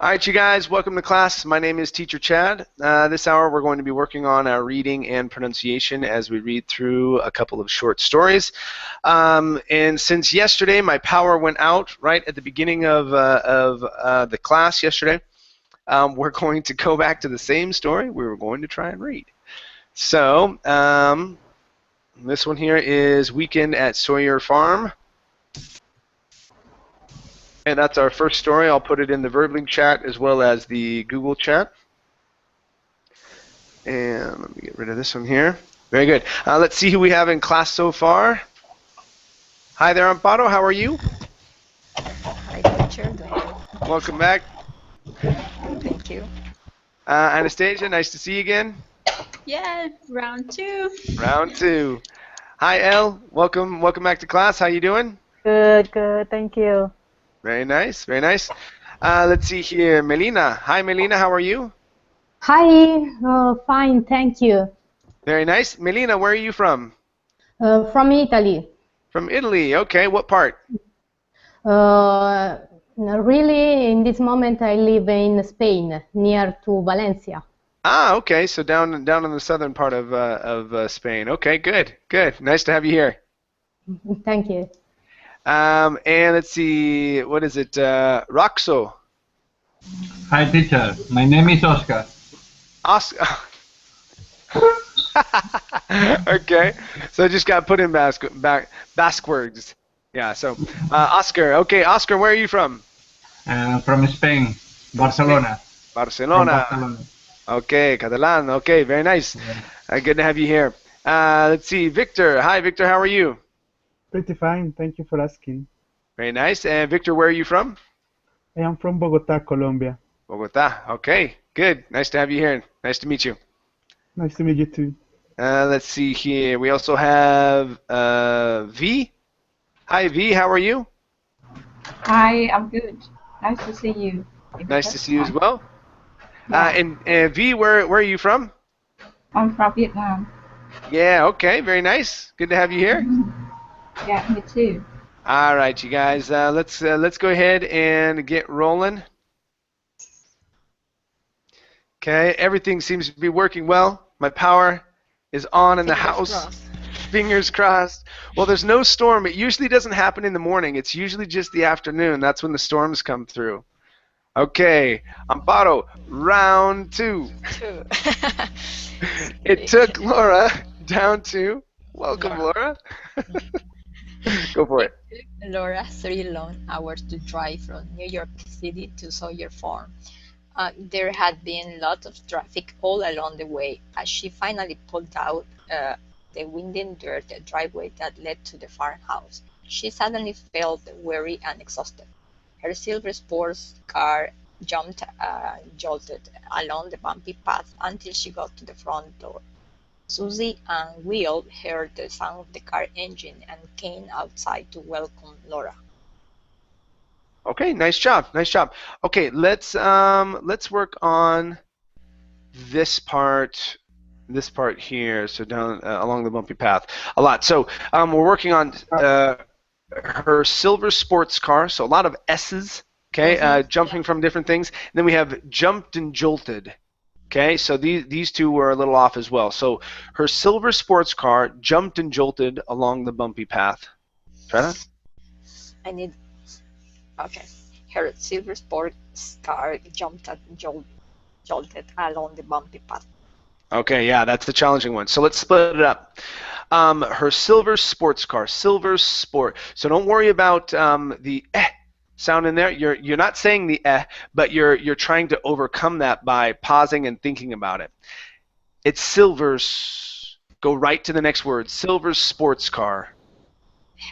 All right, you guys, welcome to class. My name is Teacher Chad. This hour we're going to be working on our reading and pronunciation as we read through a couple of short stories. And since yesterday my power went out right at the beginning of the class yesterday, we're going to go back to the same story we were going to try and read. So this one here is Weekend at Sawyer Farm. And that's our first story. I'll put it in the Verbling chat as well as the Google chat. And let me get rid of this one here. Very good. Let's see who we have in class so far. Hi there, Amparo. How are you? Hi, teacher. Welcome back. Thank you. Anastasia, nice to see you again. Yeah, round two. Round two. Hi, Elle. Welcome back to class. How you doing? Good, thank you. Very nice, very nice. Let's see here, Melina. Hi, Melina. How are you? Hi, fine, thank you. Very nice. Melina, where are you from? From Italy. From Italy. Okay, what part? Really, in this moment, I live in Spain, near to Valencia. Ah, okay. So down in the southern part of Spain. Okay, good. Nice to have you here. Thank you. And let's see, what is it? Roxo. Hi, teacher. My name is Oscar. Oscar. Okay. So I just got put in Basque words. Yeah. So Oscar. Okay, Oscar. Where are you from? From Spain, Barcelona. Barcelona. From Barcelona. Okay, Catalan. Okay, very nice. Good to have you here. Let's see, Victor. Hi, Victor. How are you? Pretty fine, thank you for asking. Very nice. And Victor, where are you from? I am from Bogota, Colombia. Bogota. Okay, good. Nice to have you here. Nice to meet you. Nice to meet you too. Let's see here. We also have V. Hi, V. How are you? Hi, I'm good. Nice to see you. Nice to see you as well. Yeah. And V, where are you from? I'm from Vietnam. Yeah. Okay. Very nice. Good to have you here. Yeah, me too. All right, you guys. Let's go ahead and get rolling. Okay. Everything seems to be working well. My power is on in the house. Crossed. Fingers crossed. Well, there's no storm. It usually doesn't happen in the morning. It's usually just the afternoon. That's when the storms come through. Okay, Amparo, round two. It took Laura down to, welcome Laura. Go for it. It took Laura 3 long hours to drive from New York City to Sawyer Farm. There had been lots of traffic all along the way as she finally pulled out the winding dirt driveway that led to the farmhouse. She suddenly felt weary and exhausted. Her silver sports car jolted along the bumpy path until she got to the front door. Susie and Will heard the sound of the car engine and came outside to welcome Laura. Okay, nice job, nice job. Okay, let's work on this part here. So down along the bumpy path a lot. So we're working on her silver sports car. So a lot of S's. Okay, jumping from different things. And then we have jumped and jolted. Okay, so these two were a little off as well. So her silver sports car jumped and jolted along the bumpy path. Try that. Okay. Her silver sports car jumped and jolted along the bumpy path. Okay, yeah, that's the challenging one. So let's split it up. Her silver sports car, silver sport. So don't worry about the sound in there. You're not saying the but you're trying to overcome that by pausing and thinking about it. It's silver's. Go right to the next word. Silver sports car.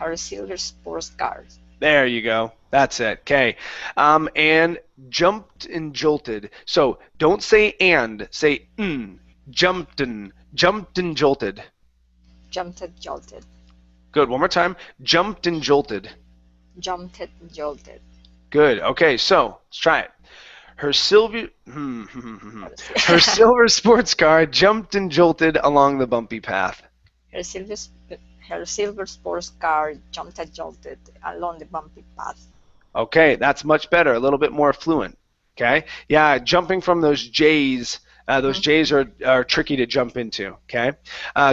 Her silver sports car. There you go. That's it. Okay. And jumped and jolted. So don't say and. Say jumped and jolted. Jumped and jolted. Good. One more time. Jumped and jolted. Jumped and jolted. Good. Okay. So let's try it. Her silver sports car jumped and jolted along the bumpy path. Her silver sports car jumped and jolted along the bumpy path. Okay, that's much better. A little bit more fluent. Okay. Yeah, jumping from those J's. Those J's are tricky to jump into. Okay.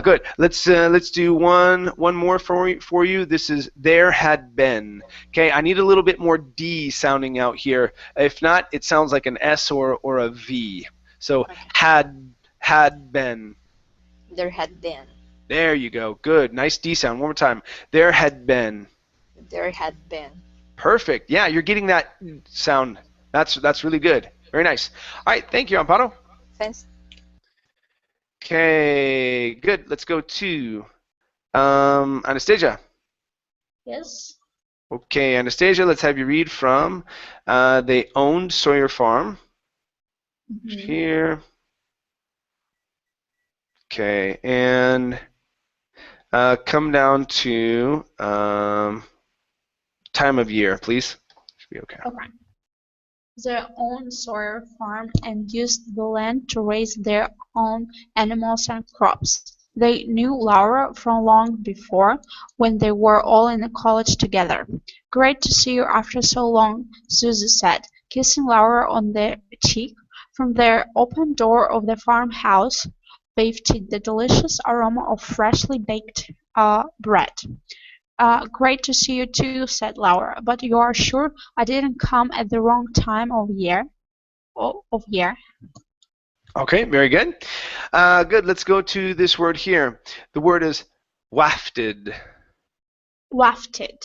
Good. Let's do one more for you. This is there had been. Okay. I need a little bit more D sounding out here. If not, it sounds like an S or a V. So Okay. had been. There had been. There you go. Good. Nice D sound. One more time. There had been. There had been. Perfect. Yeah, you're getting that sound. That's really good. Very nice. All right. Thank you, Amparo. Thanks. Okay. Good. Let's go to Anastasia. Yes. Okay, Anastasia, let's have you read from They Owned Sawyer Farm. Here. Okay, and come down to time of year, please. Should be okay. Okay. They owned Sawyer Farm and used the land to raise their own animals and crops. They knew Laura from long before, when they were all in college together. "Great to see you after so long," Susie said, kissing Laura on the cheek. From the open door of the farmhouse wafted the delicious aroma of freshly baked bread. "Great to see you too," said Laura, "but you are sure I didn't come at the wrong time of year?" Okay, very good. Good, let's go to this word here. The word is wafted. Wafted.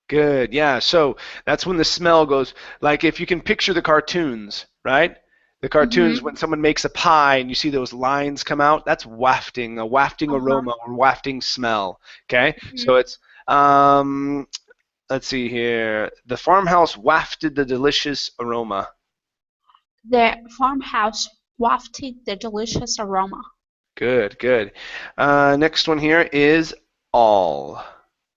Good, yeah. So that's when the smell goes, like if you can picture the cartoons, right? The cartoons when someone makes a pie and you see those lines come out, that's wafting, a wafting aroma or wafting smell. Okay? So it's let's see here. The farmhouse wafted the delicious aroma. The farmhouse wafted the delicious aroma. Good, good. Next one here is all.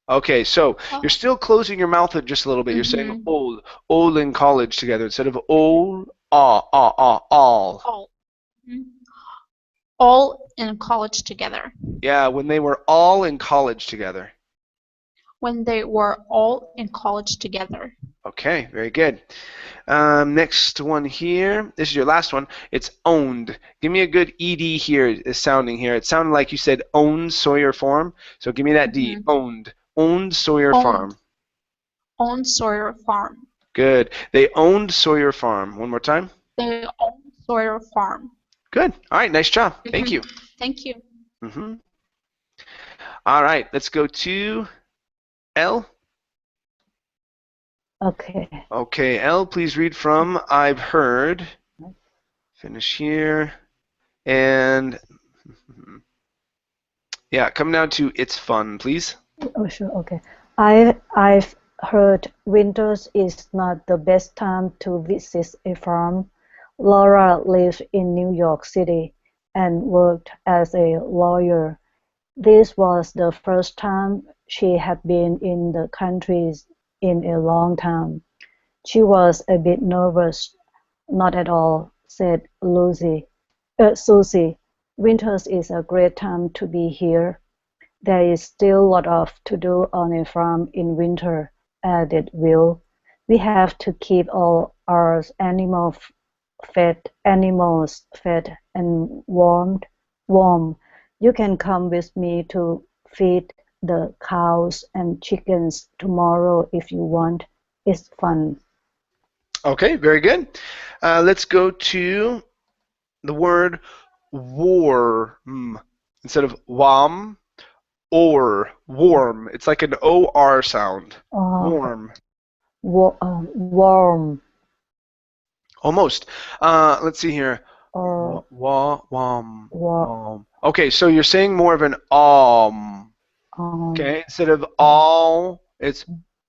Okay, so you're still closing your mouth just a little bit. You're saying all in college together instead of all, all. All. All in college together. Yeah, when they were all in college together. When they were all in college together. Okay, very good. Next one here. This is your last one. It's owned. Give me a good ed here. Is sounding here. It sounded like you said owned Sawyer Farm. So give me that D. Owned. Owned Sawyer Farm. Owned Sawyer Farm. Good. They owned Sawyer Farm. One more time. They owned Sawyer Farm. Good. All right. Nice job. Thank you. Thank you. All right. Let's go to L. Okay. Okay, L, please read from I've heard. Finish here. And yeah, come down to it's fun, please. Oh, sure. Okay. I've heard winters is not the best time to visit a farm. Laura lived in New York City and worked as a lawyer. This was the first time she had been in the country in a long time. She was a bit nervous. Not at all, said Susie. Winters is a great time to be here. There is still a lot of to do on a farm in winter, added Will. We have to keep all our animals fed and warm. You can come with me to feed the cows and chickens tomorrow if you want. It's fun. Okay, very good. Let's go to the word warm instead of warm or warm. It's like an O-R sound. Warm. Warm. Almost. Let's see here. Okay, so you're saying more of an okay, instead of all, it's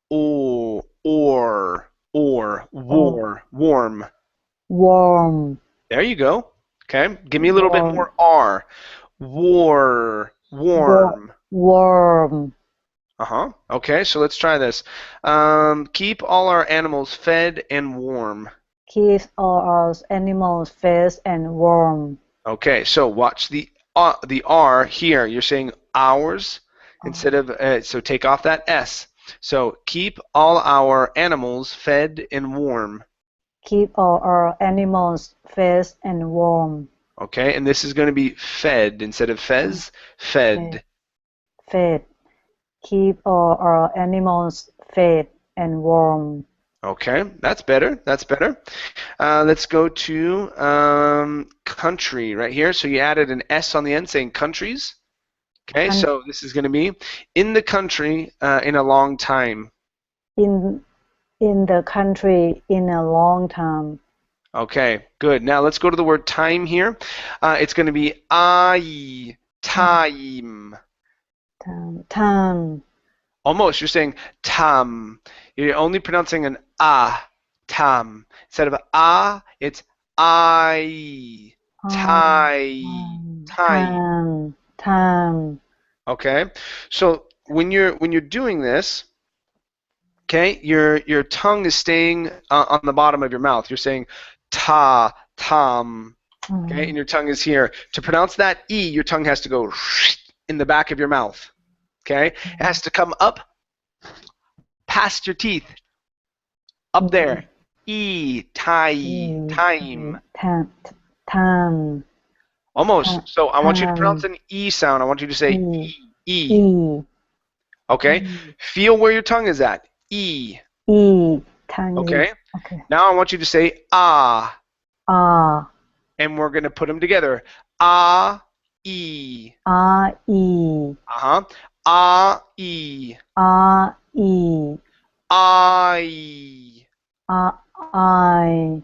or warm. Warm. There you go. Okay, give me a little bit more R. Warm. Warm. Okay, so let's try this. Keep all our animals fed and warm. Keep all our animals fed and warm. Okay, so watch the R here. You're saying ours instead of, so take off that S. So keep all our animals fed and warm. keep all our animals fed and warm. Okay, and this is going to be fed instead of fez. Fed. Fed. Keep all our animals fed and warm. Okay, that's better. That's better. Let's go to country right here. So you added an S on the end saying countries. Okay, so this is going to be in the country in a long time. In the country in a long time. Okay, good. Now let's go to the word time here. It's going to be I, time. Time. Almost, you're saying tam. You're only pronouncing an ah, tam. Instead of ah, it's I, time. Okay, so when you're doing this, okay, your tongue is staying on the bottom of your mouth. You're saying ta, tam. Okay, and your tongue is here. To pronounce that E, your tongue has to go in the back of your mouth. Okay, it has to come up past your teeth. Up there. E, time. Time. Almost. So I want you to pronounce an E sound. I want you to say E. Okay? Feel where your tongue is at. E. Okay? Now I want you to say ah. Ah. And we're going to put them together. Ah, E. Ah, E. Uh-huh. Ah, E. Ah, E. I. I.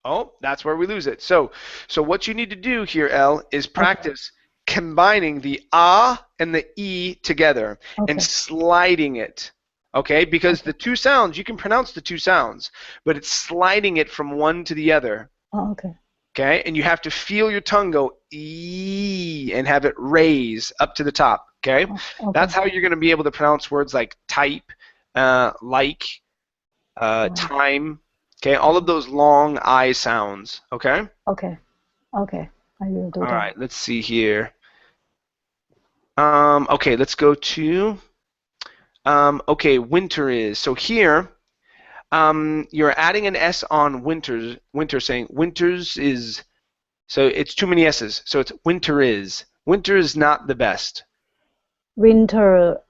Oh, that's where we lose it. So what you need to do here, Elle, is practice combining the ah and the E together and sliding it. Okay? Because the two sounds, you can pronounce the two sounds, but it's sliding it from one to the other. Oh, okay. Okay? And you have to feel your tongue go E and have it raise up to the top. Okay? That's how you're going to be able to pronounce words like type, like, time. Okay, all of those long I sounds. Okay? Okay. I will do that. All right, let's see here. Okay, let's go to okay, winter is. So here you're adding an S on winter saying winters is, so it's too many S's. So it's winter is. Winter is not the best. Winter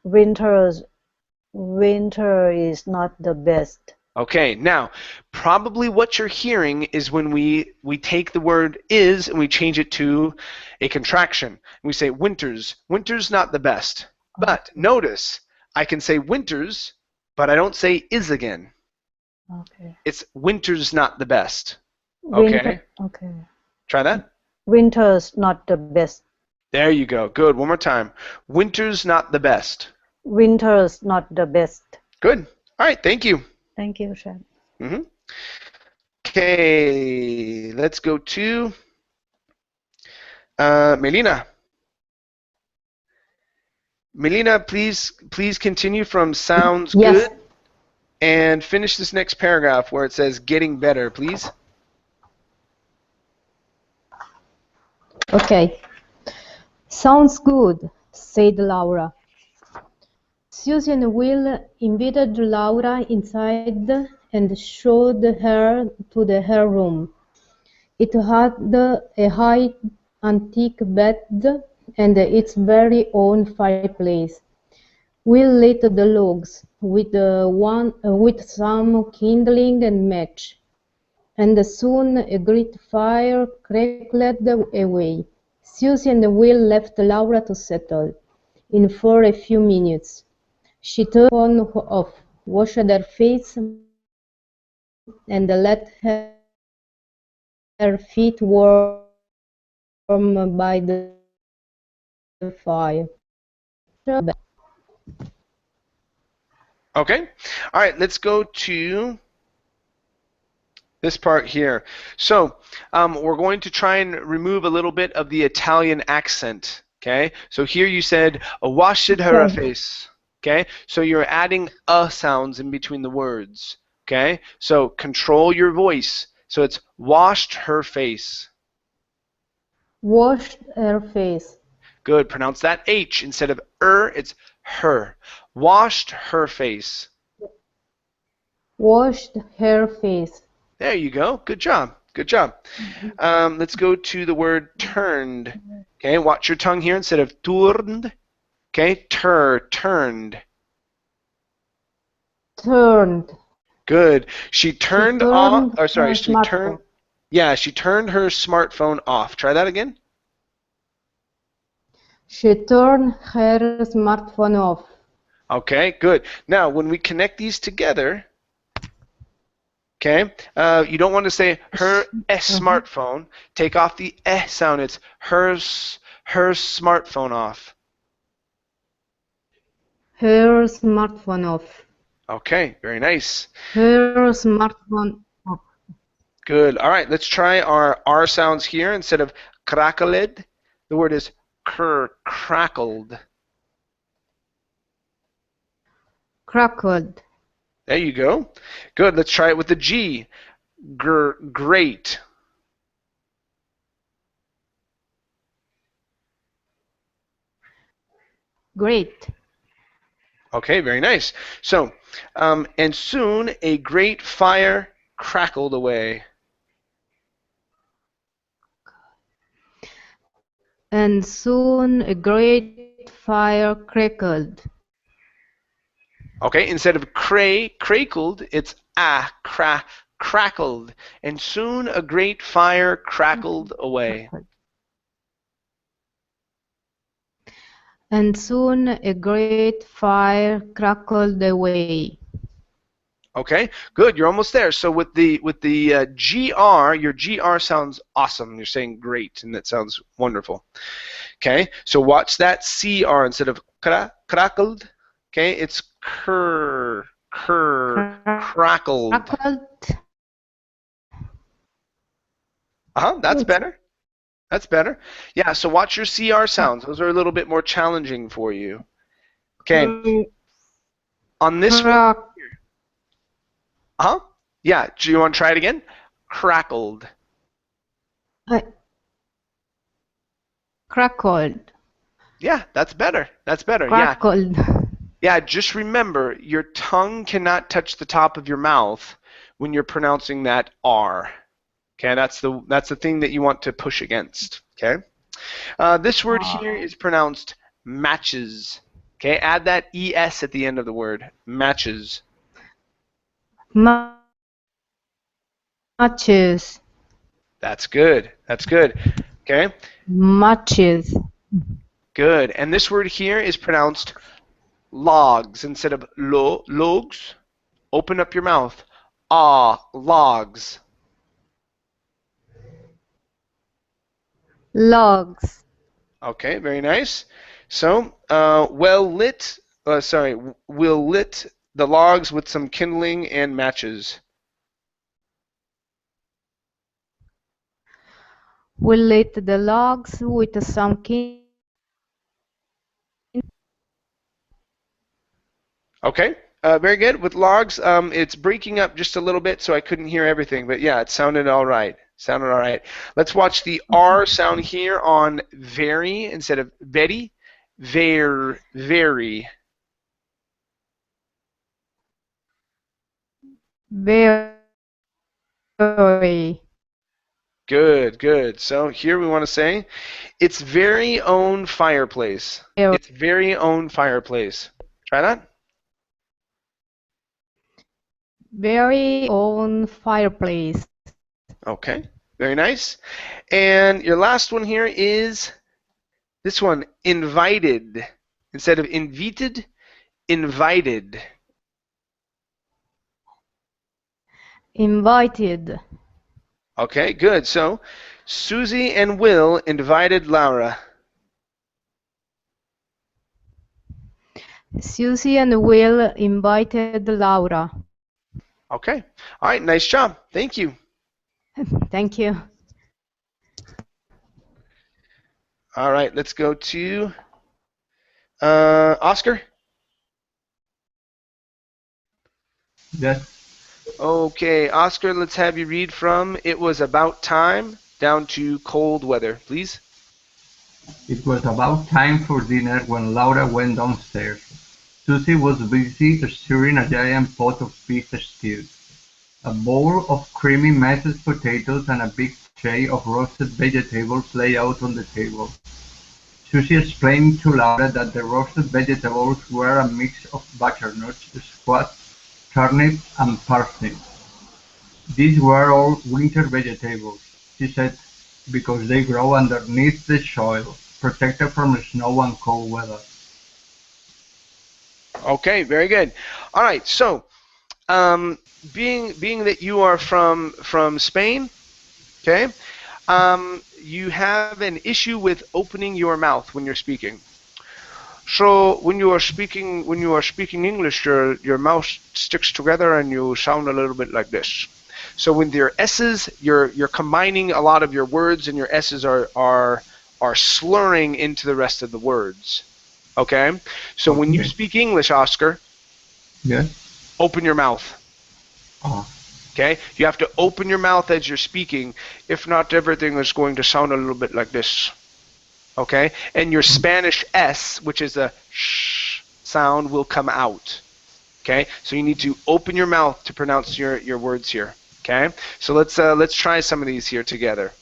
is not the best. Okay, now probably what you're hearing is when we take the word is and we change it to a contraction. We say winters. Winters not the best. But notice I can say winters, but I don't say is again. Okay. It's winters not the best. Okay. Okay. Try that. Winter's not the best. There you go. Good. One more time. Winter's not the best. Winter's not the best. Good. All right. Thank you. Thank you, Shan. Okay. Let's go to Melina. Melina, please continue from sounds good and finish this next paragraph where it says getting better, please. Okay. Sounds good, said Laura. Susie and Will invited Laura inside and showed her to her room. It had a high antique bed and its very own fireplace. Will lit the logs with some kindling and match, and soon a great fire crackled away. Susie and Will left Laura to settle in for a few minutes. She turned the phone off, washed her face, and let her feet warm by the fire. Okay. All right. Let's go to this part here. So we're going to try and remove a little bit of the Italian accent. Okay. So here you said washed her face. Okay. So you're adding sounds in between the words. Okay. So control your voice. So it's washed her face. Washed her face. Good. Pronounce that H instead of it's her. Washed her face. Washed her face. There you go. Good job. Good job. Let's go to the word turned. Okay, watch your tongue here instead of turned. Okay, turned. Turned. Good. She She turned off, turned or sorry, her she turned, smartphone. yeah, she turned her smartphone off. Try that again. She turned her smartphone off. Okay, good. Now, when we connect these together, okay, you don't want to say her smartphone. Take off the sound. It's her smartphone off. Her smartphone off. Okay, very nice. Her smartphone off. Good. All right, let's try our R sounds here. Instead of crackled, the word is crackled. Crackled. There you go. Good. Let's try it with the G. Great. Great. Okay, very nice. So, and soon a great fire crackled away. And soon a great fire crackled. Okay, instead of crackled, it's crackled. And soon a great fire crackled away. And soon a great fire crackled away. Okay, good. You're almost there. So with the GR, your GR sounds awesome. You're saying great, and that sounds wonderful. Okay, so watch that CR instead of crackled. Okay, it's crackled. That's better. That's better. Yeah, so watch your CR sounds. Those are a little bit more challenging for you. Okay. On this one. Yeah, do you want to try it again? Crackled. Crackled. Yeah, that's better. That's better. Crackled. Yeah, just remember, your tongue cannot touch the top of your mouth when you're pronouncing that R. Okay, that's the thing that you want to push against. Okay, this word here is pronounced matches. Okay, add that es at the end of the word. Matches. Matches. That's good. That's good. Okay. Matches. Good. And this word here is pronounced logs instead of logs. Open up your mouth. Logs. Logs. Okay, very nice. So, we'll lit the logs with some kindling and matches. We lit the logs with some kindling. Okay, very good. With logs, it's breaking up just a little bit, so I couldn't hear everything. But yeah, it sounded all right. Sounded all right. Let's watch the R sound here on very instead of very. Very. Very. Good, good. So here we want to say its very own fireplace. Its very own fireplace. Try that. Very own fireplace. Okay, very nice. And your last one here is this one, invited. Instead of invited, invited. Invited. Okay, good. So Susie and Will invited Laura. Susie and Will invited Laura. Okay. All right, nice job. Thank you. Thank you. All right, let's go to Oscar. Yes. Okay, Oscar, let's have you read from It Was About Time down to Cold Weather, please. It was about time for dinner when Laura went downstairs. Susie was busy stirring a giant pot of beef stew. A bowl of creamy mashed potatoes and a big tray of roasted vegetables lay out on the table. Susie explained to Laura that the roasted vegetables were a mix of butternuts, squash, turnips, and parsnips. These were all winter vegetables, she said, because they grow underneath the soil, protected from snow and cold weather. Okay, very good. All right, so being that you are from Spain, okay, you have an issue with opening your mouth when you're speaking. So when you are speaking English, your mouth sticks together and you sound a little bit like this. So with your S's, you're combining a lot of your words, and your S's are slurring into the rest of the words. Okay? So when you Okay. speak English, Oscar, Yes. open your mouth. Ah. Okay? You have to open your mouth as you're speaking. If not, everything is going to sound a little bit like this. Okay? And your Spanish S, which is a sh sound, will come out. Okay? So you need to open your mouth to pronounce your words here. Okay? So let's try some of these here together.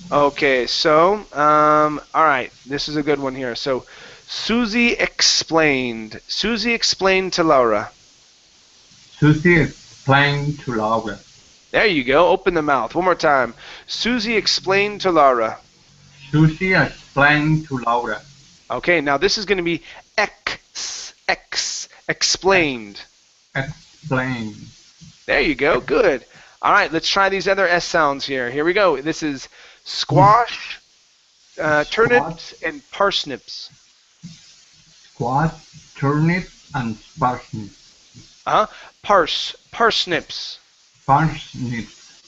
Okay, so all right, this is a good one here. So Susie explained to Laura. Susie explained to Laura. There you go. Open the mouth. One more time. Susie explained to Laura. Susie explained to Laura. Okay, now this is going to be explained. Explain. There you go. Good. All right, let's try these other S sounds here. Here we go. This is squash, turnips, and parsnips. Squash, turnips, and parsnips. Parsnips. Parsnips.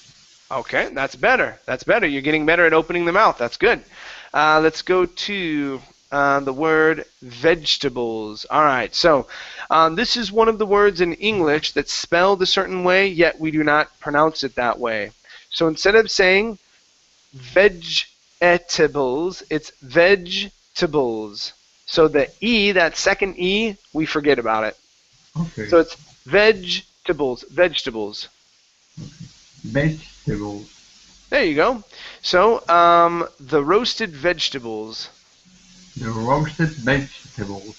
Okay, that's better. That's better. You're getting better at opening the mouth. That's good. Let's go to the word vegetables. All right, so this is one of the words in English that's spelled a certain way, yet we do not pronounce it that way. So instead of saying vegetables, it's vegetables. So the E, that second E, we forget about it. Okay. So it's vegetables. Vegetables. There you go. So the roasted vegetables. The roasted vegetables.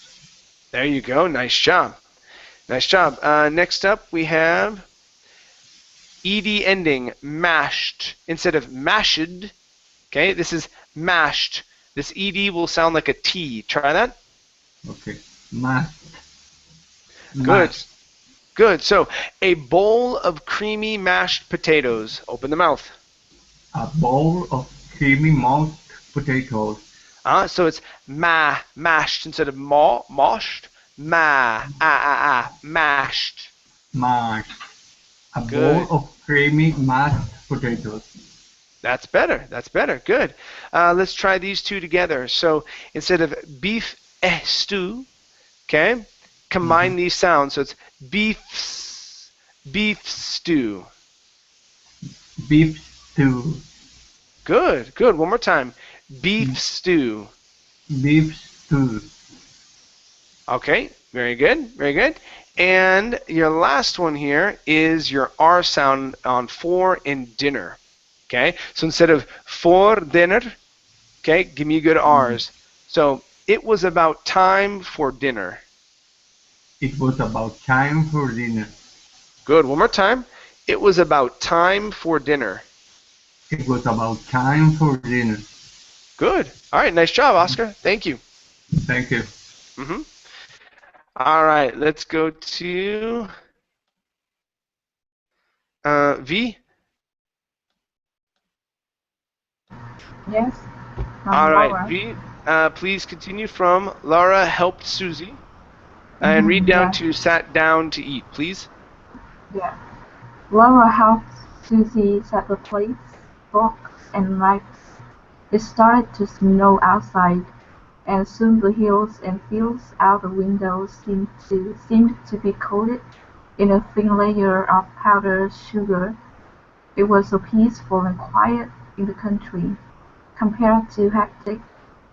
There you go. Nice job. Nice job. Next up, we have ed ending, mashed, instead of mashed. Okay, this is mashed. This ed will sound like a T. Try that. Okay, mashed. Good. Good. So a bowl of creamy mashed potatoes. Open the mouth. A bowl of creamy mashed potatoes. So it's mashed instead of moshed. Mashed. Mashed. A Good. bowl of creamy mashed potatoes. That's better. That's better. Good. Let's try these two together. So instead of beef stew, okay, combine these sounds. So it's beef stew. Beef stew. Good. Good. One more time. Beef stew. Beef stew. Okay. Very good. Very good. And your last one here is your R sound on for in dinner. Okay, so instead of for dinner, okay, give me good R's. So it was about time for dinner. It was about time for dinner. Good. One more time. It was about time for dinner. It was about time for dinner. Good. All right. Nice job, Oscar. Thank you. Thank you. All right. Let's go to V. Yes. All right, Laura. V. Please continue from Laura helped Susie, and read down Yeah. to sat down to eat, please. Yeah. Laura helped Susie set the plates, forks, and knives. It started to snow outside, and soon the hills and fields out the windows seemed to be coated in a thin layer of powdered sugar. It was so peaceful and quiet in the country, compared to hectic,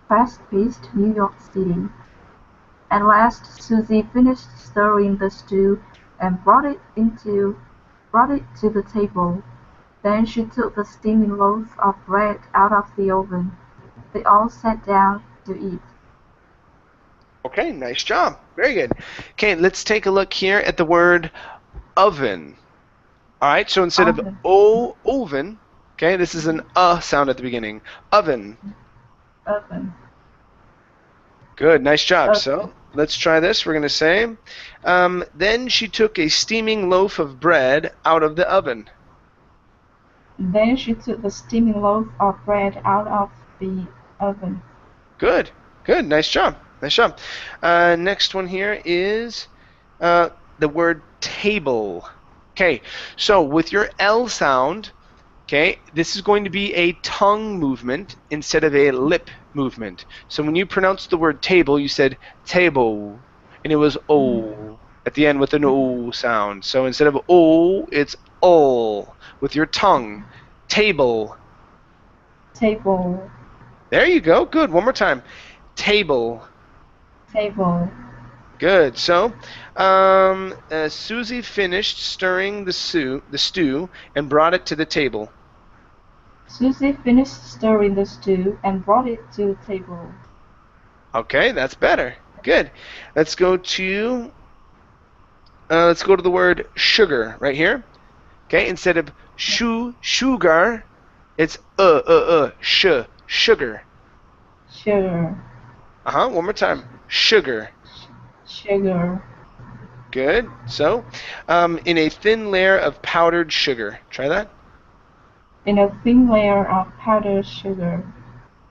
fast-paced New York City. At last Susie finished stirring the stew and brought it to the table. Then she took the steaming loaf of bread out of the oven. They all sat down to eat. Okay, nice job. Very good. Okay, let's take a look here at the word oven. All right, so instead of Oven, oven, okay, this is an sound at the beginning. Oven. oven, Good, nice job. oven. So let's try this. We're going to say, then she took a steaming loaf of bread out of the oven. Then she took the steaming loaf of bread out of the oven. Good, good, nice job. Nice job. Next one here is the word table. Okay, so with your L sound, okay, this is going to be a tongue movement instead of a lip movement. So when you pronounced the word table, you said table, and it was O at the end with an O sound. So instead of O, it's O with your tongue. Table. Table, There you go. Good. One more time. Table. table. Good. So, Susie finished stirring the stew and brought it to the table. Susie finished stirring the stew and brought it to the table. Okay, that's better. Good. Let's go to the word sugar right here. Okay, instead of sugar, it's sugar. Sugar, One more time. Sugar. sugar. Good. So, in a thin layer of powdered sugar. Try that. In a thin layer of powdered sugar.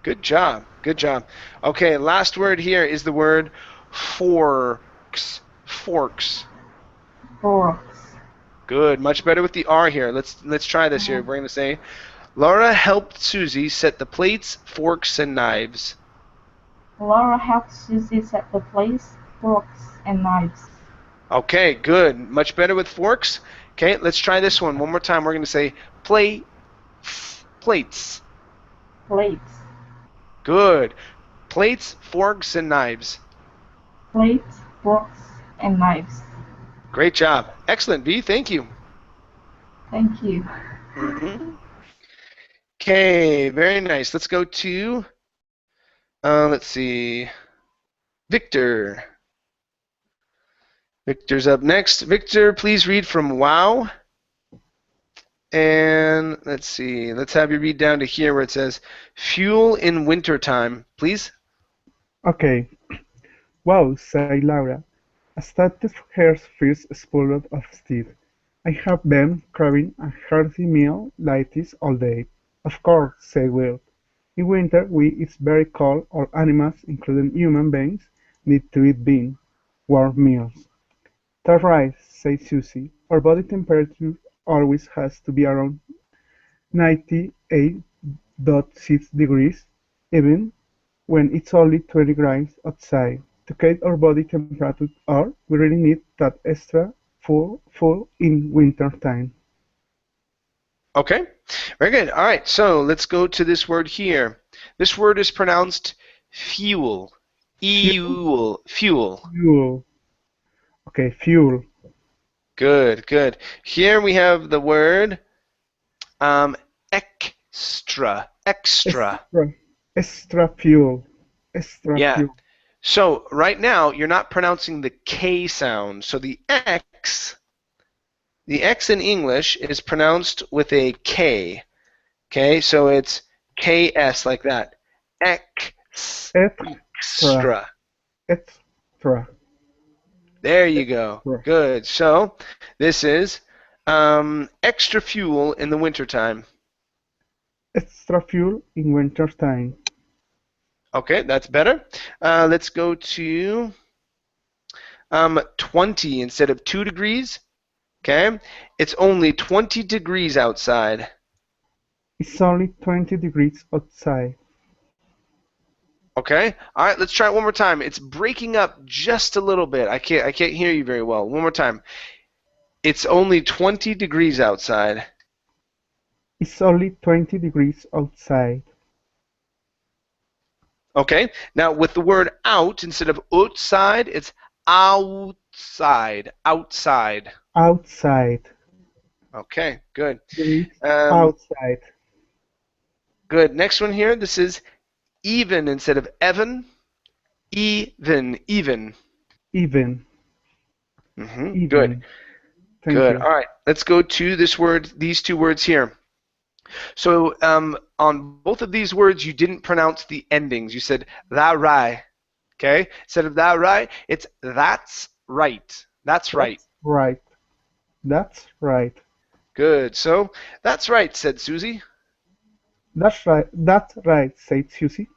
Good job. Good job. Okay, last word here is the word forks. Forks. Forks. Good. Much better with the R here. Let's try this here. We're going to say, Laura helped Susie set the plates, forks, and knives. Laura helped Susie set the plates, forks, and knives. Okay, good. Much better with forks. Okay, let's try this one. One more time. We're going to say plates. Plates. Good. Plates, forks, and knives. Plates, forks, and knives. Great job. Excellent, V. Thank you. Thank you. Okay, very nice. Let's go to, let's see, Victor. Victor's up next. Victor, please read from WOW. And let's see, let's have you read down to here where it says, fuel in wintertime, please. Okay. Wow, said Laura, as started her first spoonful of stew. I have been craving a hearty meal like this all day. Of course, said Will. In winter, we it's very cold. All animals, including human beings, need to eat warm meals. That's right, said Susie. Our body temperature always has to be around 98.6 degrees, even when it's only 20 degrees outside. To keep our body temperature up, we really need that extra full in winter time. Okay, very good. All right, so let's go to this word here. This word is pronounced fuel. Fuel. Fuel. Okay, fuel. Good, good. Here we have the word extra. Extra. Extra fuel. Extra Yeah. fuel. So right now you're not pronouncing the K sound. So the X in English is pronounced with a K. Okay, so it's KS like that. Extra. Extra. There you go. Good. So this is extra fuel in the wintertime. Extra fuel in winter time. Okay, that's better. Let's go to 20 instead of 2 degrees. Okay, it's only 20 degrees outside. It's only 20 degrees outside. Okay. All right. Let's try it one more time. It's breaking up just a little bit. I can't hear you very well. One more time. It's only 20 degrees outside. It's only 20 degrees outside. Okay. Now with the word out instead of outside, it's outside. outside, outside. outside. Okay, good. There is Um, outside. good. Next one here. This is even instead of Evan. Even, even. Even. Good, Even. Thank good. you. All right, let's go to this word, these two words here. So on both of these words, you didn't pronounce the endings. You said that right. Okay? Instead of that right, it's that's right. That's right. That's right. That's right. Good. So that's right, said Susie. That's right. That's right, said Susie.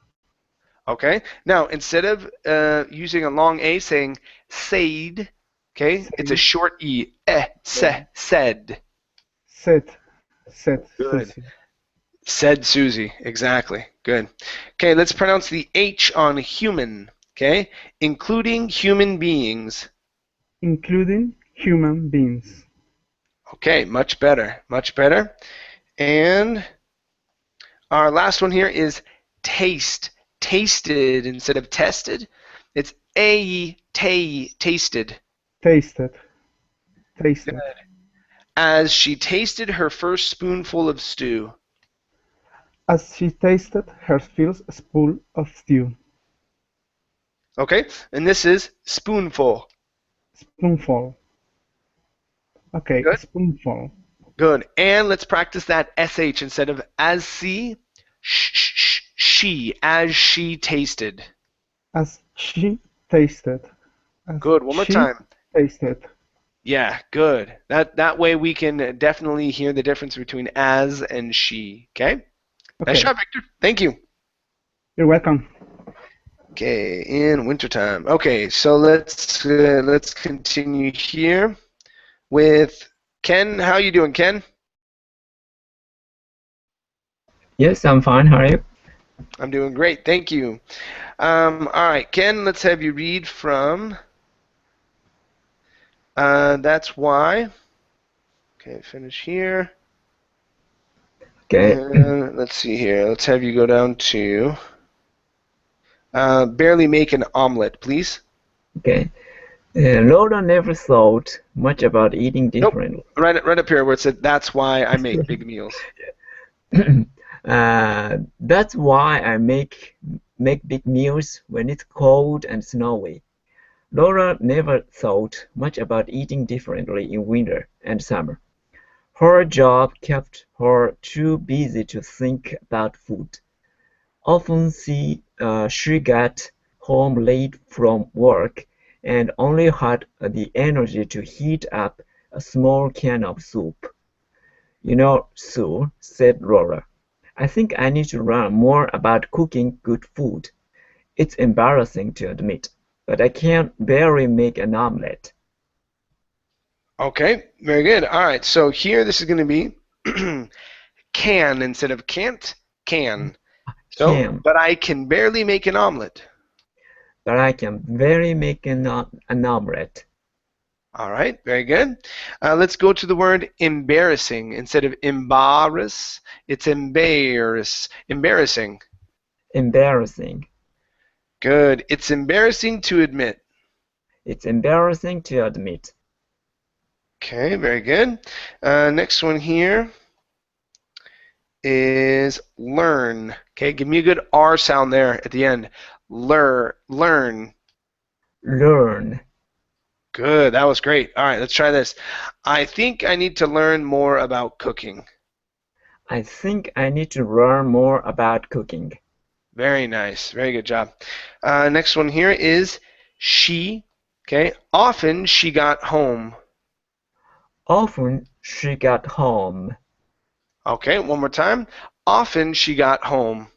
Okay. Now instead of using a long A, saying said, okay, it's a Said, short E. said, Said. said, said Good. Susie. Said Susie. Exactly. Good. Okay, let's pronounce the H on human. Okay, including human beings. Including human beings. Okay, much better. Much better. And our last one here is taste. Tasted instead of tested. It's tasted. Tasted. Tasted. As she tasted her first spoonful of stew. As she tasted her first spoon of stew. Okay, and this is spoonful. Spoonful. Okay, Good. spoonful. Good. And let's practice that sh instead of as she, as she tasted. As she tasted. As Good. One more she time. tasted. Yeah, good. That way we can definitely hear the difference between as and she. Okay? Nice Okay, job, Victor. Thank you. you're welcome. Okay, in wintertime. Okay, so let's continue here with Ken. How you doing, Ken? Yes, I'm fine. How are you? I'm doing great, thank you. All right, Ken, let's have you read from That's Why. Okay, finish here. Okay. And let's see here. Let's have you go down to barely make an omelet, please. Okay. Laura never thought much about eating Nope. differently. Right up here where it said, that's why I make big meals. That's why I make big meals when it's cold and snowy. Laura never thought much about eating differently in winter and summer. Her job kept her too busy to think about food. Often she got home late from work and only had the energy to heat up a small can of soup. "You know, Sue," said Laura, "I think I need to learn more about cooking good food. It's embarrassing to admit, but I can barely make an omelette." Okay, very good. All right, so here this is going to be can instead of can't, can. So, Can, but I can barely make an omelet. but I can barely make an omelette. All right, very good. Let's go to the word embarrassing. Instead of embarrass, it's embarrassing. Embarrassing. Good. It's embarrassing to admit. It's embarrassing to admit. Okay, very good. Next one here is learn. Okay, give me a good R sound there at the end. Learn. Learn. Good, that was great. All right, let's try this. I think I need to learn more about cooking. I think I need to learn more about cooking. Very nice. Very good job. Next one here is she. Okay, often she got home. Often she got home. Okay, one more time. Often she got home.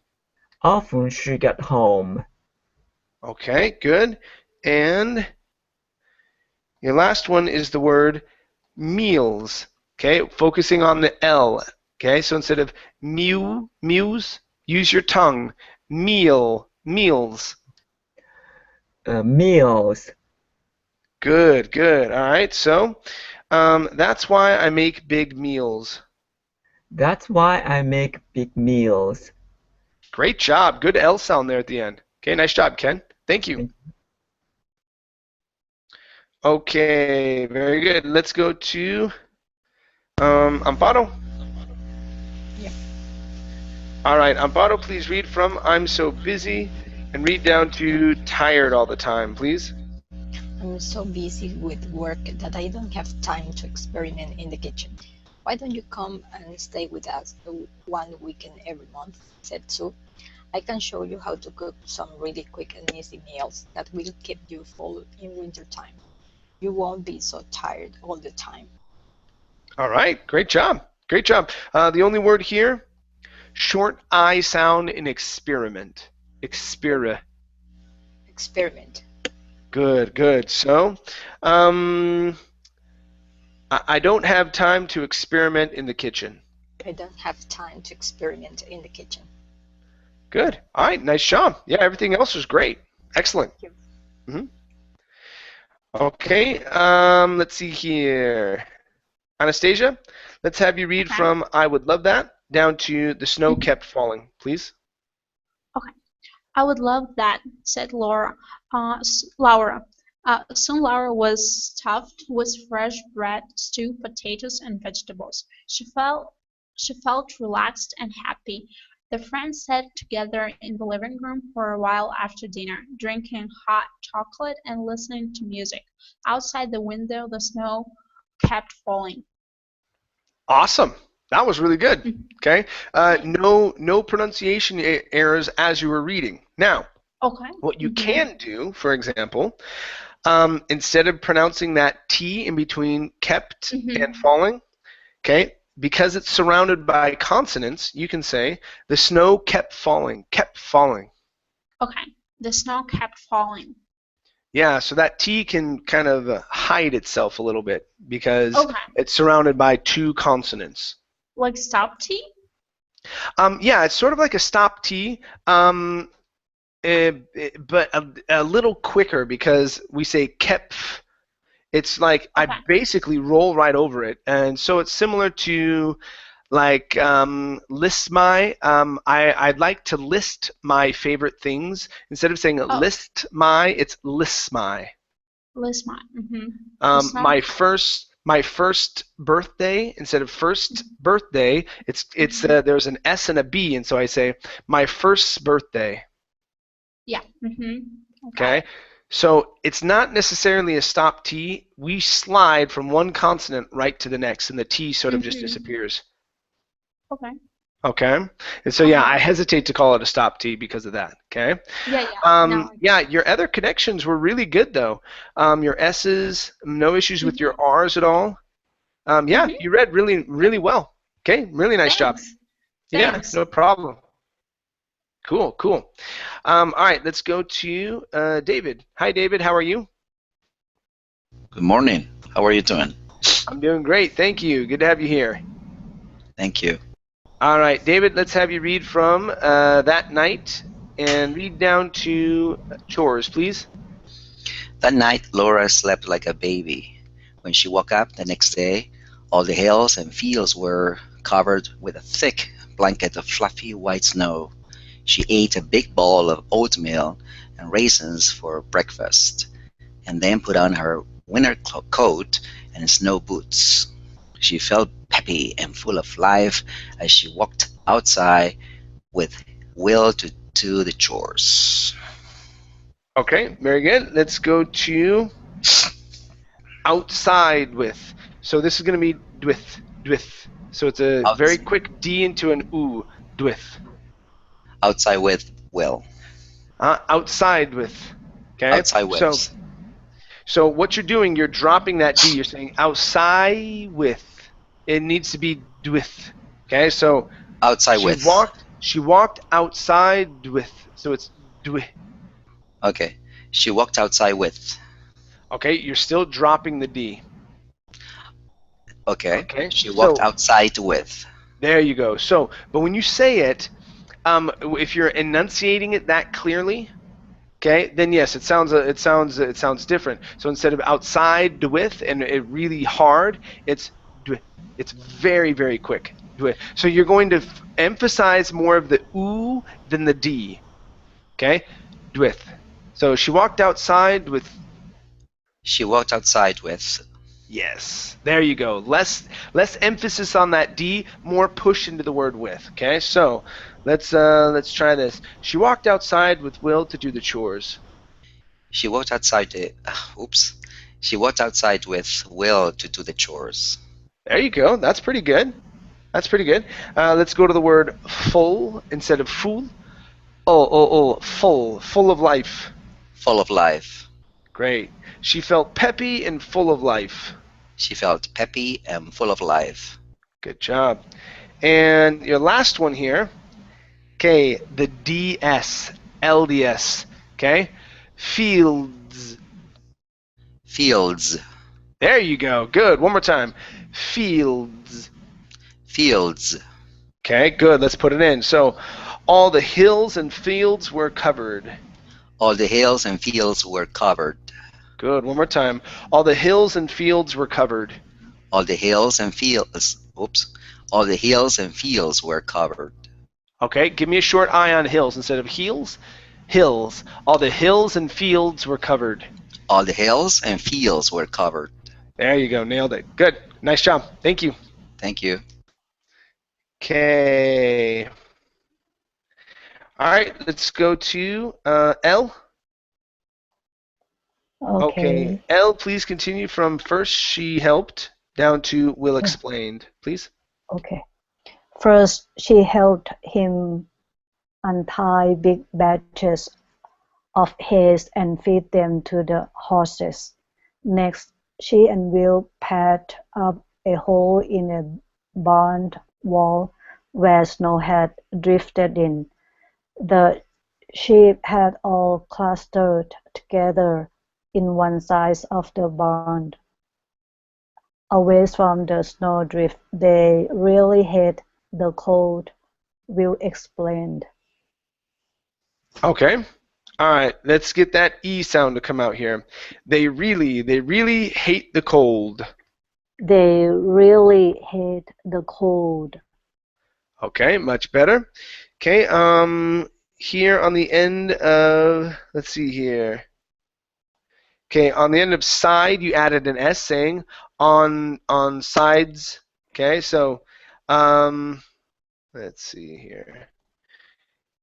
Often she got home. Okay, good. And your last one is the word meals. Okay, focusing on the L. Okay, so instead of muse, use your tongue. Meals. Meals. Good, good. All right, so that's why I make big meals. That's why I make big meals. Great job. Good L sound there at the end. Okay, nice job, Ken. Thank you. Okay, very good. Let's go to Amparo. Yeah. All right, Amparo, please read from I'm so busy and read down to tired all the time, please. I'm so busy with work that I don't have time to experiment in the kitchen. Why don't you come and stay with us one weekend every month? Said Sue. I can show you how to cook some really quick and easy meals that will keep you full in winter time. You won't be so tired all the time. All right, great job. Great job. The only word here, short I sound in experiment. Experiment. Good, good. So, I don't have time to experiment in the kitchen. I don't have time to experiment in the kitchen. Good. All right, nice job. Yeah, everything else was great. Excellent. Thank Mm-hmm. Okay, let's see here. Anastasia, let's have you read Okay. from I would love that down to the snow Mhm. kept falling, please. Okay. I would love that, said Laura. Laura. Soon Laura was stuffed with fresh bread, stew, potatoes, and vegetables. She felt relaxed and happy. The friends sat together in the living room for a while after dinner, drinking hot chocolate and listening to music. Outside the window, the snow kept falling. Awesome. That was really good. Mhm. Okay. Thanks. No pronunciation errors as you were reading. Now, Okay. what you Mhm. can do, for example, instead of pronouncing that T in between kept and Mhm. falling, okay, because it's surrounded by consonants, you can say the snow kept falling, kept falling. Okay. The snow kept falling. Yeah, so that T can kind of hide itself a little bit because Okay. it's surrounded by two consonants. Like stop tea? Yeah, it's sort of like a stop T, but a little quicker because we say kepf. It's like I Okay. basically roll right over it, and so it's similar to like list my. I'd like to list my favorite things instead of saying Oh, list my. It's list my. Lismont. The snow. My first birthday instead of first birthday. It's Mhm. there's an S and a B, and so I say my first birthday. Yeah. Got Okay, it. so it's not necessarily a stop T. We slide from one consonant right to the next, and the T sort of just Mhm. disappears. Okay. Okay, and so yeah, Uh-huh. I hesitate to call it a stop T because of that. Okay, Yeah, yeah. Now I yeah, got your other connections were really good though. Your S's, no issues it. with your R's at all. Yeah, Mhm. you read really, really well. Okay, really nice job. Thanks. Yeah, Thanks. no problem. Cool, cool. All right, let's go to David. Hi, David. How are you? Good morning. How are you doing? I'm doing great. Thank you. Good to have you here. Thank you. All right, David, let's have you read from that night and read down to chores, please. That night, Laura slept like a baby. When she woke up the next day, all the hills and fields were covered with a thick blanket of fluffy white snow. She ate a big bowl of oatmeal and raisins for breakfast, and then put on her winter coat and snow boots. She felt peppy and full of life as she walked outside with Will to do the chores. Okay, very good. Let's go to outside with. So this is going to be dwith. So it's a very Out, quick D into an oo, dwith. outside with Will. Outside with. Okay, Outside so with. so what you're doing, you're dropping that D. You're saying outside with. It needs to be dwith. Okay, so Outside she with. walked outside with. So it's dwith. Okay. She walked outside with. Okay, you're still dropping the D. Okay. Okay, She walked so outside with. there you go. So, but when you say it, if you're enunciating it that clearly, okay, then yes, it sounds different. So instead of outside with and it really hard, it's very very quick. So you're going to emphasize more of the oo than the d. Okay, with. So she walked outside with. She walked outside with. Yes, there you go. Less emphasis on that D, more push into the word with. Okay, so let's try this. She walked outside with Will to do the chores. She walked outside. Oops. She walked outside with Will to do the chores. There you go. That's pretty good. That's pretty good. Let's go to the word full instead of fool. Full of life. Full of life. Great. She felt peppy and full of life. She felt peppy and full of life. Good job. And your last one here. Okay, the DS, LDS. Okay, fields. Fields. There you go. Good. One more time. Fields. Fields. Okay, good. Let's put it in. So, all the hills and fields were covered. All the hills and fields were covered. Good. One more time. All the hills and fields were covered. All the hills and fields. Oops. All the hills and fields were covered. Okay, give me a short I on hills instead of heels. Hills. All the hills and fields were covered. All the hills and fields were covered. There you go. Nailed it. Good. Nice job. Thank you. Thank you. Okay. All right, let's go to L. Okay, L, please continue from first she helped down to Will explained, please. Okay. First, she helped him untie big batches of hay and feed them to the horses. Next, she and Will patched up a hole in a barn wall where snow had drifted in. The sheep had all clustered together in one side of the barn. Away from the snowdrift, they really hate the cold, Will explained. Okay. All right, let's get that E sound to come out here. They really hate the cold. They really hate the cold. Okay, much better. Okay, here on the end of, let's see here. Okay, on the end of side, you added an S saying on sides. Okay, so let's see here.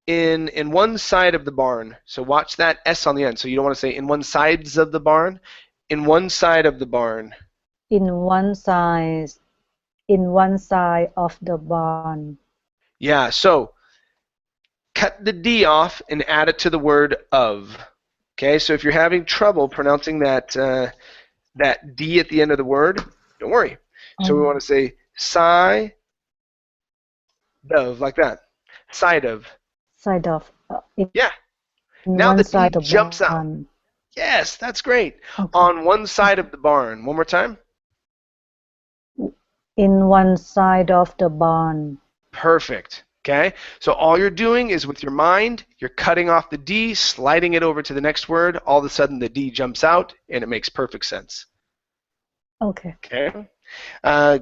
In one side of the barn. So watch that S on the end. So you don't want to say in one sides of the barn. In one side of the barn. In one side of the barn. Yeah, so cut the D off and add it to the word of. Okay, so if you're having trouble pronouncing that that D at the end of the word, don't worry. So we want to say side of, like that. Side of. Side of. Yeah. In Now one the side D of jumps out. barn. Yes, that's great. Okay. On one side of the barn. One more time. In one side of the barn. Perfect. Okay? So all you're doing is with your mind, you're cutting off the D, sliding it over to the next word. All of a sudden the D jumps out, and it makes perfect sense. Okay. Okay?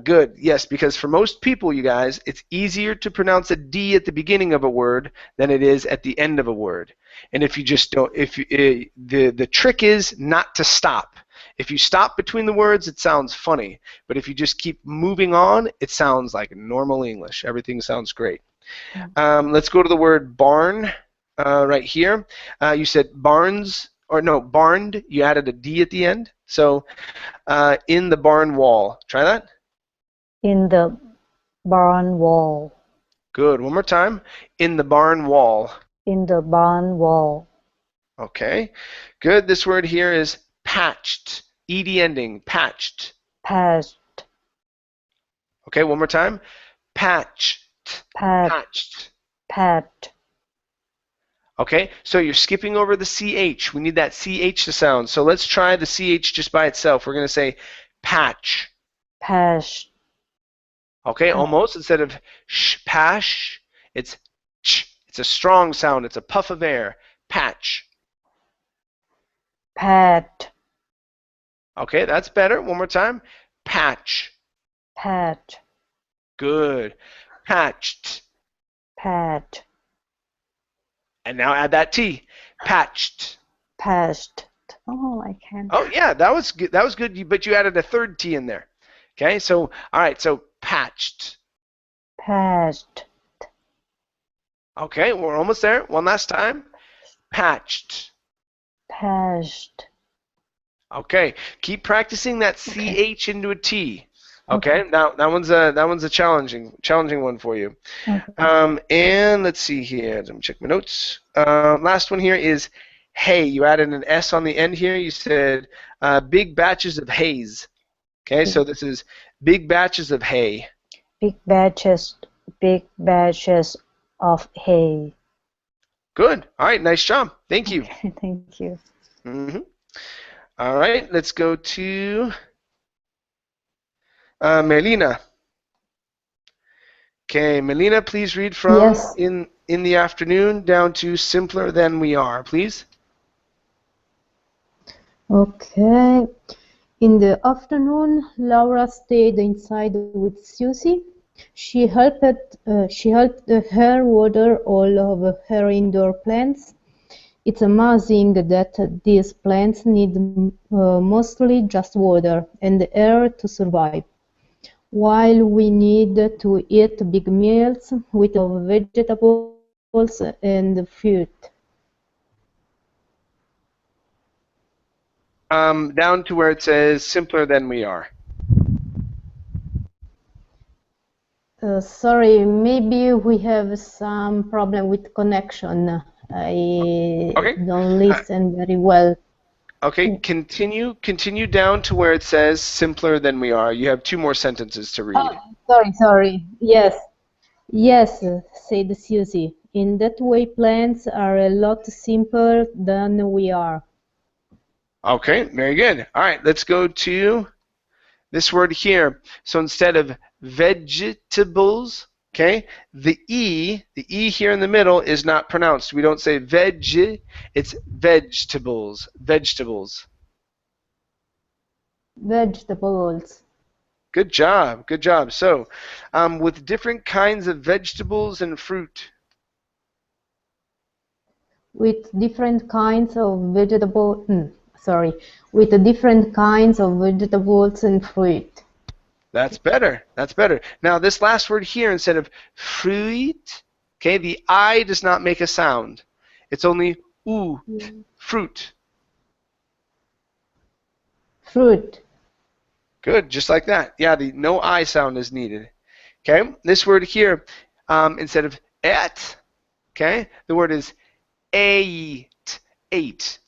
Good. Yes, because for most people, you guys, it's easier to pronounce a D at the beginning of a word than it is at the end of a word. And if you just don't, the trick is not to stop. If you stop between the words, it sounds funny. But if you just keep moving on, it sounds like normal English. Everything sounds great. Let's go to the word barn right here. You said barns, or no, barned. You added a D at the end. So in the barn wall. Try that. In the barn wall. Good. One more time. In the barn wall. In the barn wall. Okay. Good. This word here is patched. ED ending. Patched. Patched. Okay. One more time. Patched. Patched. Patched. Okay. So you're skipping over the CH. We need that CH to sound. So let's try the CH just by itself. We're going to say patch. Patch. Okay. Almost. Instead of pash, it's ch. It's a strong sound. It's a puff of air. Patch. Pat. Okay, that's better. One more time. Patch. Patch. Good. Patched. Patch. And now add that T. Patched. Patched. Oh, I can. Oh yeah, that was good. That was good. But you added a third T in there. Okay, so all right, so patched. Patched. Okay, we're almost there. One last time. Patched. Patched. Okay, keep practicing that Okay. CH into a T. Okay, now that one's a challenging one for you. Okay. And let's see here. Let me check my notes. Last one here is hay. You added an S on the end here. You said big batches of haze. Okay, so this is big batches of hay. Big batches of hay. Good. All right, nice job. Thank you. Okay, thank you. All right, let's go to Melina. Okay, Melina, please read from Yes. in the afternoon down to simpler than we are, please. Okay. In the afternoon, Laura stayed inside with Susie. She helped her water all of her indoor plants. It's amazing that these plants need mostly just water and air to survive, while we need to eat big meals with vegetables and fruit. Down to where it says simpler than we are. Sorry, maybe we have some problem with connection. I Okay. don't listen very well. Okay, continue down to where it says simpler than we are. You have two more sentences to read. Sorry. Yes, said Susie. In that way, plants are a lot simpler than we are. Okay, very good. All right, let's go to this word here. So instead of vegetables, okay, the E here in the middle is not pronounced. We don't say veg, it's vegetables. Vegetables. Vegetables. Good job, good job. So, with different kinds of vegetables and fruit. With different kinds of with different kinds of vegetables and fruit. That's better. That's better. Now, this last word here, instead of fruit, okay, the I does not make a sound. It's only oot, fruit. Fruit. Good, just like that. Yeah, the no I sound is needed. Okay, this word here, instead of et, okay, the word is ate, eat.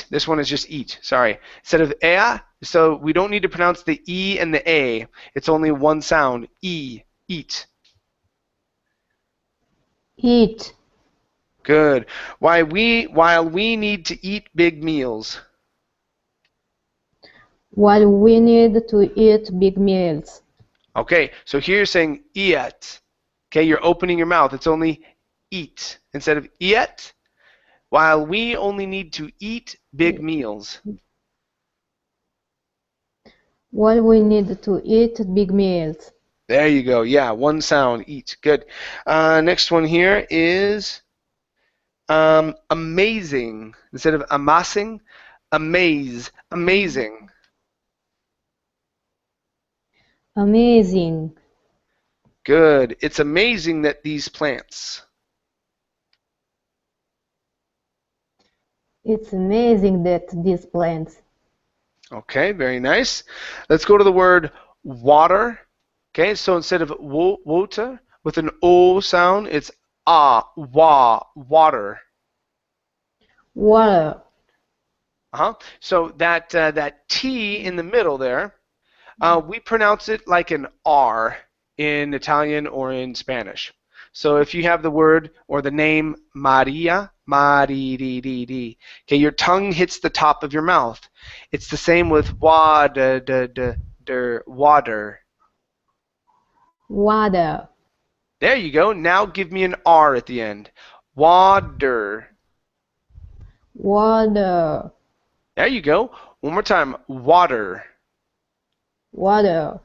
This one is just eat, sorry. Instead of ea, so we don't need to pronounce the E and the A. It's only one sound, eat. Eat. Good. While we need to eat big meals. While we need to eat big meals. Okay, so here you're saying eat. Okay, you're opening your mouth. It's only eat. Instead of eat, while we only need to eat big meals. While we need to eat big meals. There you go. Yeah, one sound, eat. Good. Next one here is amazing. Instead of amassing, amaze. Amazing. Amazing. Good. It's amazing that these plants. It's amazing that these plants. Okay, very nice. Let's go to the word water. Okay, so instead of water with an O sound, it's water. Water. So that T in the middle there, we pronounce it like an R in Italian or in Spanish. So if you have the word or the name Maria, okay, your tongue hits the top of your mouth. It's the same with water. Water. There you go. Now give me an R at the end. Water. Water. There you go. One more time. Water. Water.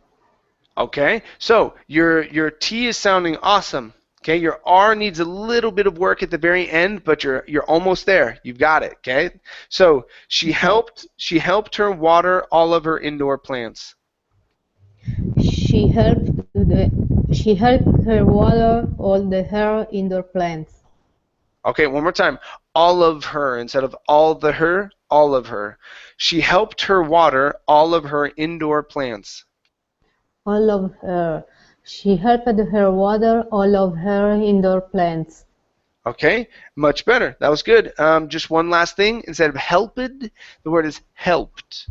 Okay, so your T is sounding awesome. Okay, your R needs a little bit of work at the very end, but you're almost there. You've got it. Okay, so she helped her water all of her indoor plants. She helped her water all her indoor plants. Okay, one more time. All of her instead of all the her, all of her. She helped her water all of her indoor plants. All of her. She helped her water all of her indoor plants. Okay, much better. That was good. Just one last thing. Instead of helped, the word is helped.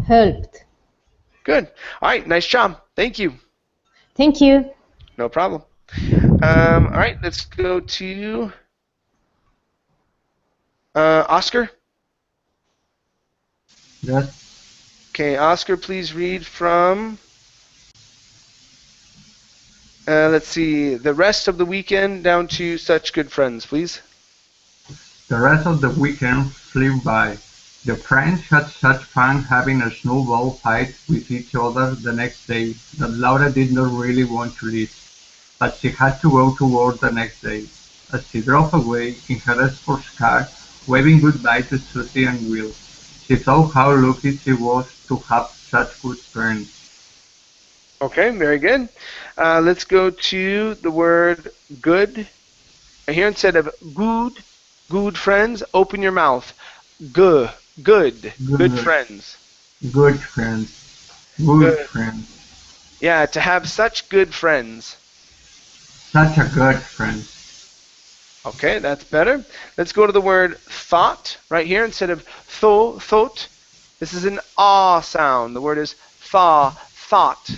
Helped. Good. All right, nice job. Thank you. Thank you. No problem. All right, let's go to Oscar. Yes. Okay, Oscar, please read from, let's see, the rest of the weekend down to such good friends, please. The rest of the weekend flew by. The friends had such fun having a snowball fight with each other the next day that Laura did not really want to leave, but she had to go to work the next day. As she drove away in her sports car, waving goodbye to Susie and Will, she thought how lucky she was to have such good friends. Okay, very good. Let's go to the word good. Here instead of good friends, open your mouth. Good, good Good, friends. good friends, good Good. friends, Yeah, to have such good friends. such a good friend. Okay, that's better. Let's go to the word thought right here instead of thought. This is an ah sound. The word is thought.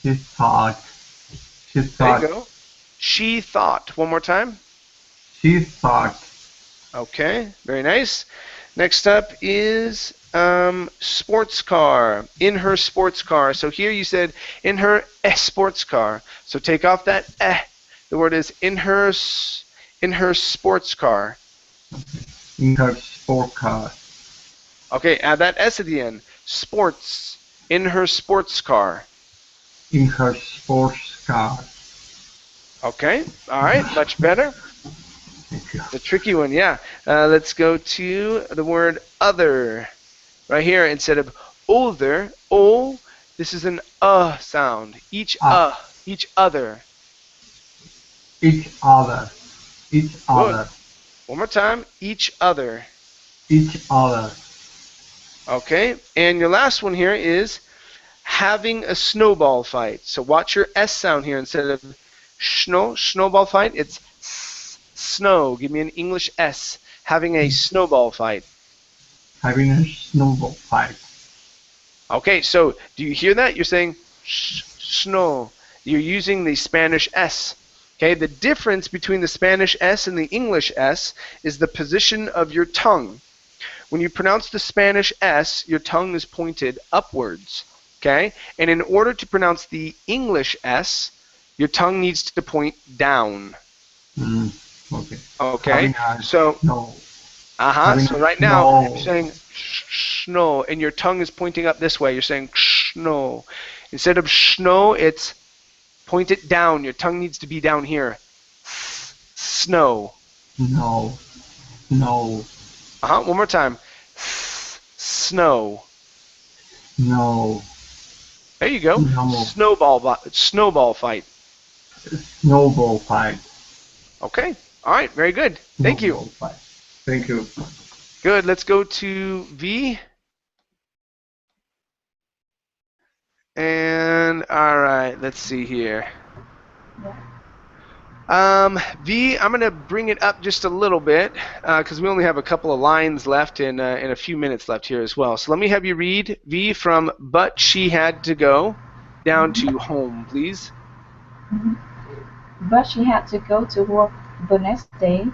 She thought, she There you thought, go. She thought. One more time. she thought. Okay, very nice. Next up is sports car. In her sports car. So here you said in her sports car. So take off that eh. The word is in her sports car. In her sport car. Okay, add that s at the end. Sports. In her sports car. In her sports car. Okay, all right, much better. Thank you. The tricky one, yeah. Let's go to the word other. Right here, instead of older, this is an sound. Each each other. Each other. Each Good. other. One more time. Each other. Each other. Okay. And your last one here is having a snowball fight. So watch your S sound here. Instead of snowball fight, it's snow. Give me an English S. Having a snowball fight. Having a snowball fight. Okay, so do you hear that? You're saying snow. You're using the Spanish S. Okay, the difference between the Spanish S and the English S is the position of your tongue. When you pronounce the Spanish S, your tongue is pointed upwards. Okay, and in order to pronounce the English S, your tongue needs to point down. Okay. Okay, so snow. so right now Snow. you're saying snow, and your tongue is pointing up this way. You're saying snow. Instead of snow, it's point it down. Your tongue needs to be down here. Snow. No. No. One more time. Snow. No. There you go. No. Snowball fight. Snowball fight. Okay. All right. Very good. Thank you. Fight. Thank you. Good. Let's go to V. And all right. Let's see here. V, I'm going to bring it up just a little bit because we only have a couple of lines left and a few minutes left here as well. So let me have you read V from but she had to go down to home, please. But she had to go to work the next day.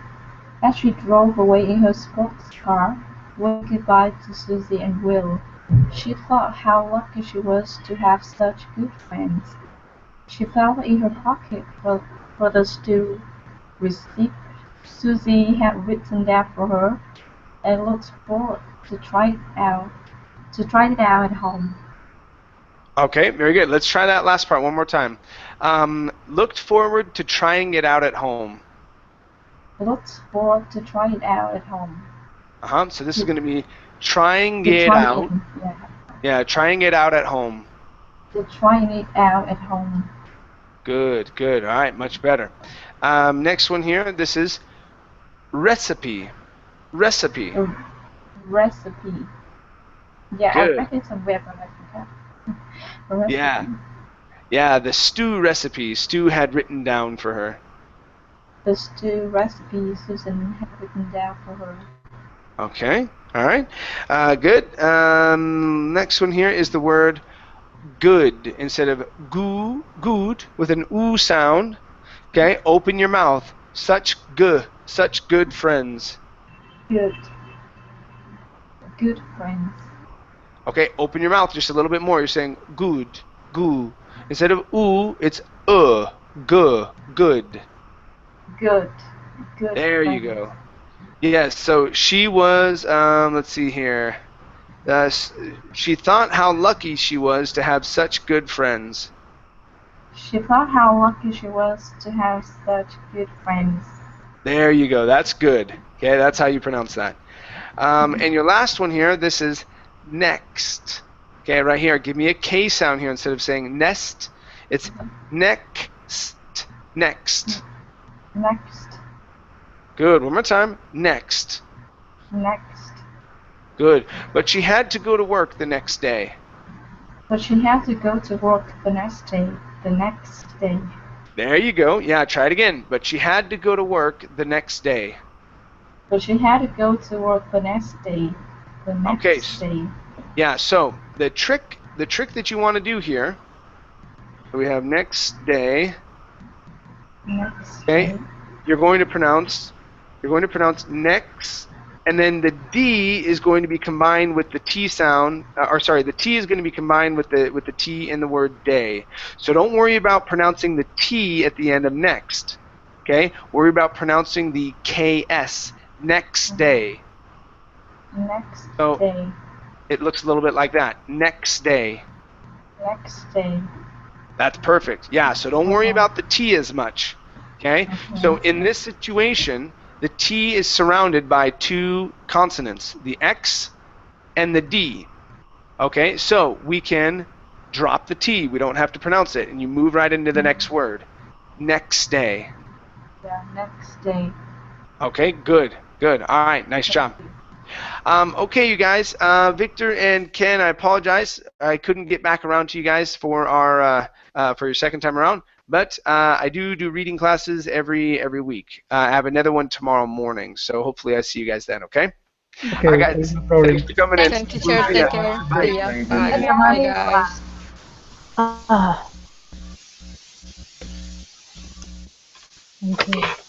As she drove away in her sports car, waving goodbye to Susie and Will, she thought how lucky she was to have such good friends. She felt in her pocket for the still receipt Susie had written down for her, and looked forward to try it out at home. Okay, very good. Let's try that last part one more time. Looked forward to trying it out at home. Looked forward to try it out at home. So this is going to be trying To it try out. it, yeah. Yeah, trying it out at home. To trying it out at home. Good, good. All right, much better. Next one here. This is recipe. Recipe. Recipe. Yeah, I Good. read it somewhere, but I forgot. Recipe. Yeah. Yeah, the stew recipe. Stu had written down for her. The stew recipe Susan had written down for her. Okay. All right. Good. Next one here is the word good instead of goo, good with an oo sound. Okay. Open your mouth. Such good friends. Good. Good friends. Okay. Open your mouth just a little bit more. You're saying good, goo. Instead of oo, it's good. Good. Good There friends. you go. Yes. So she was. Let's see here. She thought how lucky she was to have such good friends. She thought how lucky she was to have such good friends. There you go. That's good. Okay, that's how you pronounce that. And your last one here, this is next. Okay, right here. Give me a K sound here instead of saying nest. It's next. Next. Next. Good. One more time. Next. Next. Good. But she had to go to work the next day. But she had to go to work the next day. The next day. There you go. Yeah, try it again. But she had to go to work the next day. But she had to go to work the next day. The next day. Yeah, so the trick that you want to do here, we have next day. Next okay, day. You're going to pronounce next, and then the D is going to be combined with the T sound, the T is going to be combined with the T in the word day. So don't worry about pronouncing the T at the end of next. Okay? Worry about pronouncing the KS, next day. Next so day. It looks a little bit like that. Next day. Next day. That's perfect. Yeah, so don't worry about the T as much. Okay? So in this situation, the T is surrounded by two consonants, the X and the D. Okay, so we can drop the T. We don't have to pronounce it, and you move right into the next word. Next day. Yeah, next day. Okay, good, good. All right, nice job. Okay, you guys. Victor and Ken, I apologize. I couldn't get back around to you guys for our for your second time around, but I do reading classes every week. I have another one tomorrow morning, so hopefully I see you guys then. Okay. Okay, All right, guys. no problem. Thanks for coming in. Thank you, teacher. See ya. Take care. Bye. See ya. Bye. Good Bye, night. guys. Okay.